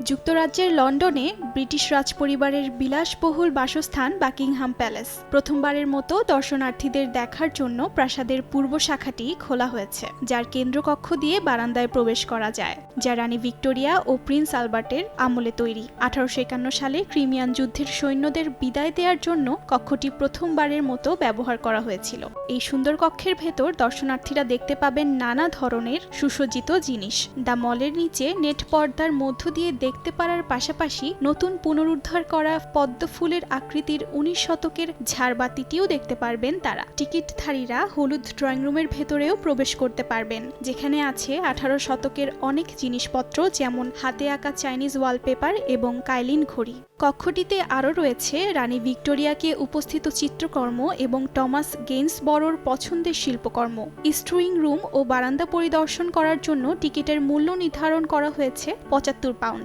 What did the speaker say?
যুক্তরাজ্যের লন্ডনে ব্রিটিশ রাজপরিবারের বিলাসবহুল বাসস্থান বাকিংহাম প্যালেস প্রথমবারের মতো দর্শনার্থীদের দেখার জন্য প্রাসাদের পূর্ব শাখাটি খোলা হয়েছে, যার কেন্দ্রকক্ষ দিয়ে বারান্দায় প্রবেশ করা যায়, যা রানী ভিক্টোরিয়া ও প্রিন্স আলবার্টের আমলে তৈরি। 1851 সালে ক্রিমিয়ান যুদ্ধের সৈন্যদের বিদায় দেওয়ার জন্য কক্ষটি প্রথমবারের মতো ব্যবহার করা হয়েছিল। এই সুন্দর কক্ষের ভেতর দর্শনার্থীরা দেখতে পাবেন নানা ধরনের সুসজ্জিত জিনিস। দ্য মলের নিচে নেট পর্দার মধ্য দিয়ে দেখতে পারার পাশাপাশি নতুন পুনরুদ্ধার করা পদ্ম ফুলের আকৃতির 19 শতকের ঝাড়বাতিটিও দেখতে পারবেন তারা। টিকিটধারীরা হলুদ ড্রয়িং রুমের ভেতরেও প্রবেশ করতে পারবেন, যেখানে আছে 18 শতকের অনেক জিনিসপত্র, যেমন হাতে আঁকা চাইনিজ ওয়ালপেপার এবং কাইলিন ঘড়ি। কক্ষটিতে আরও রয়েছে রানী ভিক্টোরিয়াকে উপস্থিত চিত্রকর্ম এবং টমাস গেইন্সবরোর পছন্দের শিল্পকর্ম। স্ট্রয়িং রুম ও বারান্দা পরিদর্শন করার জন্য টিকিটের মূল্য নির্ধারণ করা হয়েছে 75 পাউন্ড।